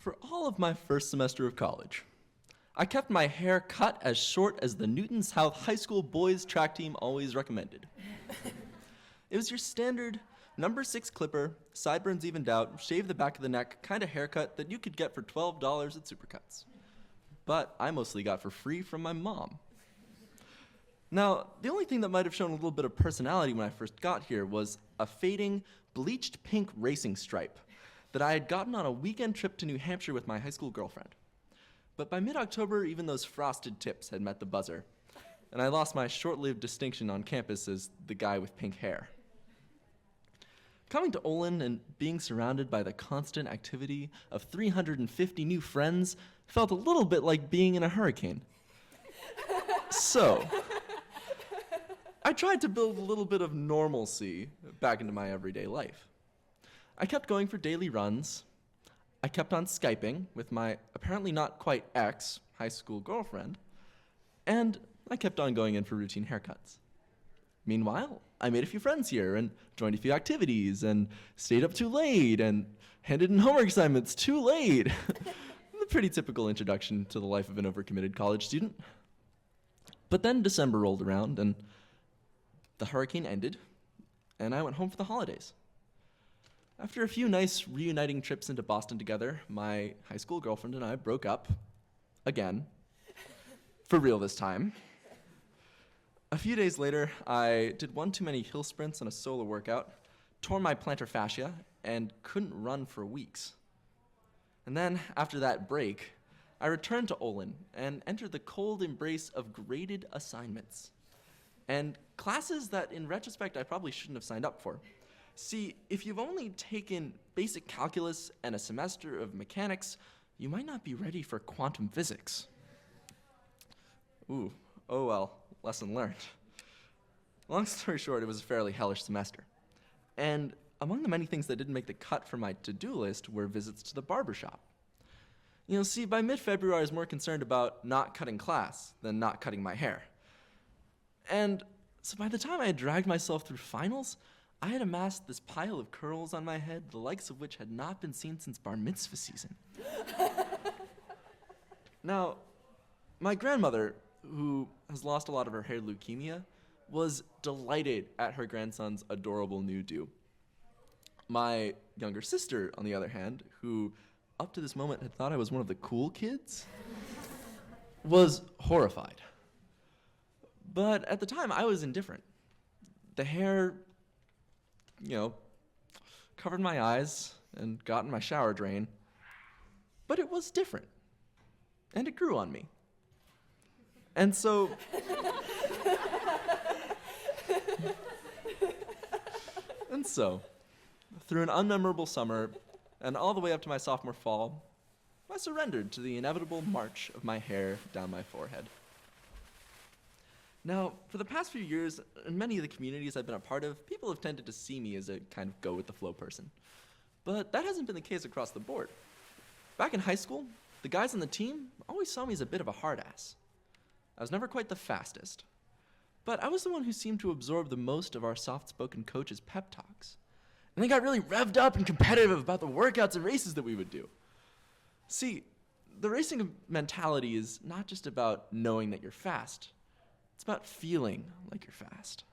For all of my first semester of college, I kept my hair cut as short as the Newton South High School boys track team always recommended. It was your standard number 6 clipper, sideburns evened out, shave the back of the neck kind of haircut that you could get for $12 at Supercuts. But I mostly got for free from my mom. Now, the only thing that might have shown a little bit of personality when I first got here was a fading, bleached pink racing stripe that I had gotten on a weekend trip to New Hampshire with my high school girlfriend. But by mid-October, even those frosted tips had met the buzzer, and I lost my short-lived distinction on campus as the guy with pink hair. Coming to Olin and being surrounded by the constant activity of 350 new friends felt a little bit like being in a hurricane. So, I tried to build a little bit of normalcy back into my everyday life. I kept going for daily runs. I kept on Skyping with my apparently not quite ex high school girlfriend, and I kept on going in for routine haircuts. Meanwhile, I made a few friends here and joined a few activities and stayed up too late and handed in homework assignments too late. A pretty typical introduction to the life of an overcommitted college student. But then December rolled around and the hurricane ended, and I went home for the holidays. After a few nice reuniting trips into Boston together, my high school girlfriend and I broke up. Again. For real this time. A few days later, I did one too many hill sprints on a solo workout, tore my plantar fascia, and couldn't run for weeks. And then, after that break, I returned to Olin and entered the cold embrace of graded assignments. And classes that, in retrospect, I probably shouldn't have signed up for. See, if you've only taken basic calculus and a semester of mechanics, you might not be ready for quantum physics. Ooh, oh well, lesson learned. Long story short, it was a fairly hellish semester. And among the many things that didn't make the cut for my to-do list were visits to the barbershop. You know, see, by mid-February, I was more concerned about not cutting class than not cutting my hair. And so by the time I had dragged myself through finals, I had amassed this pile of curls on my head, the likes of which had not been seen since bar mitzvah season. Now, my grandmother, who has lost a lot of her hair leukemia, was delighted at her grandson's adorable new do. My younger sister, on the other hand, who up to this moment had thought I was one of the cool kids, was horrified. But at the time, I was indifferent. The hair, covered my eyes and got in my shower drain, but it was different, and it grew on me. And so, through an unmemorable summer and all the way up to my sophomore fall, I surrendered to the inevitable march of my hair down my forehead. Now, for the past few years, in many of the communities I've been a part of, people have tended to see me as a kind of go-with-the-flow person. But that hasn't been the case across the board. Back in high school, the guys on the team always saw me as a bit of a hard ass. I was never quite the fastest, but I was the one who seemed to absorb the most of our soft-spoken coach's pep talks. And they got really revved up and competitive about the workouts and races that we would do. See, the racing mentality is not just about knowing that you're fast. It's about feeling like you're fast.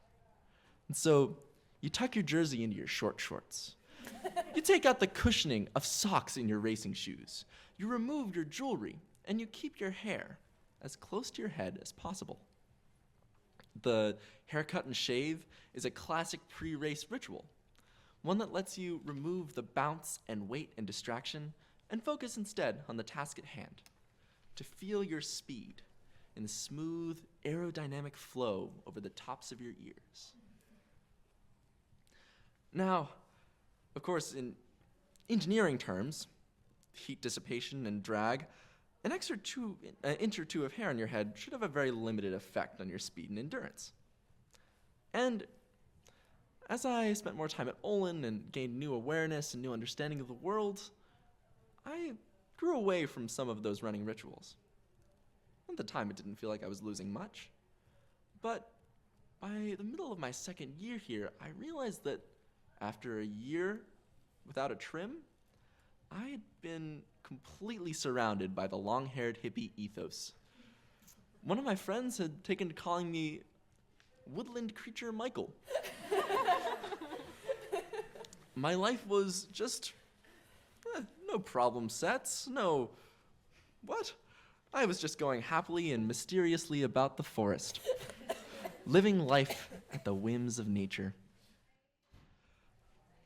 And so, you tuck your jersey into your short shorts. You take out the cushioning of socks in your racing shoes. You remove your jewelry, and you keep your hair as close to your head as possible. The haircut and shave is a classic pre-race ritual, one that lets you remove the bounce and weight and distraction and focus instead on the task at hand, to feel your speed in the smooth, aerodynamic flow over the tops of your ears. Now, of course, in engineering terms, heat dissipation and drag, an inch or two of hair on your head should have a very limited effect on your speed and endurance. And as I spent more time at Olin and gained new awareness and new understanding of the world, I grew away from some of those running rituals. At the time, it didn't feel like I was losing much. But by the middle of my second year here, I realized that after a year without a trim, I had been completely surrounded by the long-haired hippie ethos. One of my friends had taken to calling me Woodland Creature Michael. My life was just no problem sets, no... What? I was just going happily and mysteriously about the forest, living life at the whims of nature.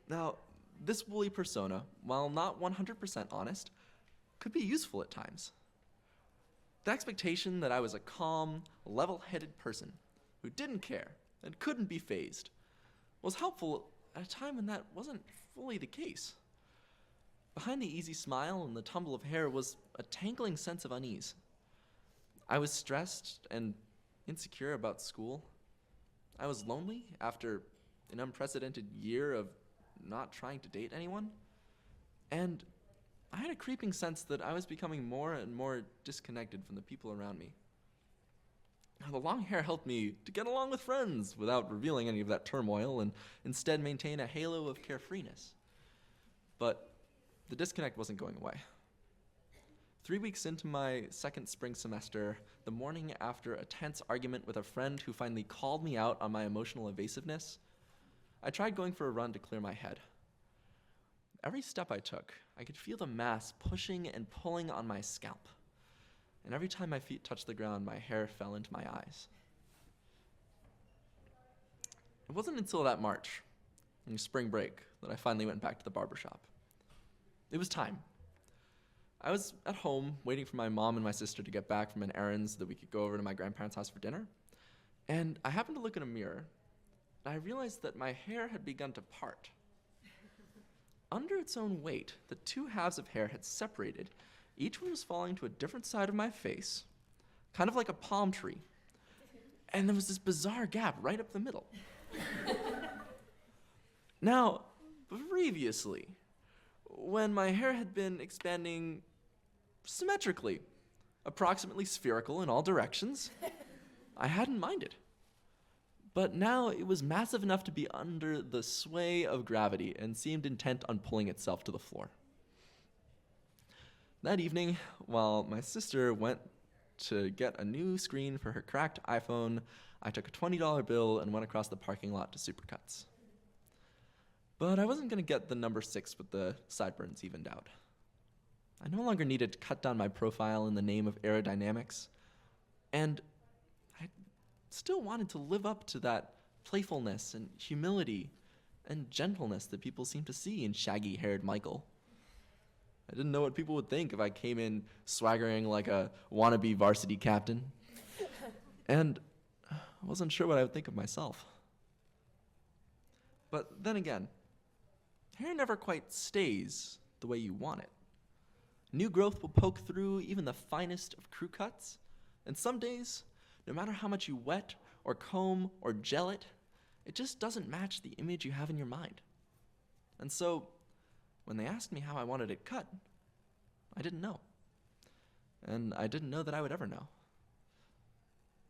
Now, this woolly persona, while not 100% honest, could be useful at times. The expectation that I was a calm, level-headed person who didn't care and couldn't be fazed was helpful at a time when that wasn't fully the case. Behind the easy smile and the tumble of hair was a tangling sense of unease. I was stressed and insecure about school. I was lonely after an unprecedented year of not trying to date anyone. And I had a creeping sense that I was becoming more and more disconnected from the people around me. Now, the long hair helped me to get along with friends without revealing any of that turmoil and instead maintain a halo of carefreeness. But the disconnect wasn't going away. 3 weeks into my second spring semester, the morning after a tense argument with a friend who finally called me out on my emotional evasiveness, I tried going for a run to clear my head. Every step I took, I could feel the mass pushing and pulling on my scalp. And every time my feet touched the ground, my hair fell into my eyes. It wasn't until that March, in spring break, that I finally went back to the barbershop. It was time. I was at home waiting for my mom and my sister to get back from an errand so that we could go over to my grandparents' house for dinner. And I happened to look in a mirror, and I realized that my hair had begun to part. Under its own weight, the two halves of hair had separated. Each one was falling to a different side of my face, kind of like a palm tree. And there was this bizarre gap right up the middle. Now, previously, when my hair had been expanding symmetrically, approximately spherical in all directions, I hadn't minded. But now it was massive enough to be under the sway of gravity and seemed intent on pulling itself to the floor. That evening, while my sister went to get a new screen for her cracked iPhone, I took a $20 bill and went across the parking lot to Supercuts. But I wasn't going to get the number 6 with the sideburns evened out. I no longer needed to cut down my profile in the name of aerodynamics, and I still wanted to live up to that playfulness and humility and gentleness that people seem to see in shaggy-haired Michael. I didn't know what people would think if I came in swaggering like a wannabe varsity captain, and I wasn't sure what I would think of myself. But then again, hair never quite stays the way you want it. New growth will poke through even the finest of crew cuts, and some days, no matter how much you wet or comb or gel it, it just doesn't match the image you have in your mind. And so, when they asked me how I wanted it cut, I didn't know. And I didn't know that I would ever know.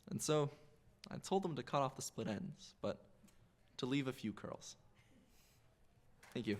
And so, I told them to cut off the split ends, but to leave a few curls. Thank you.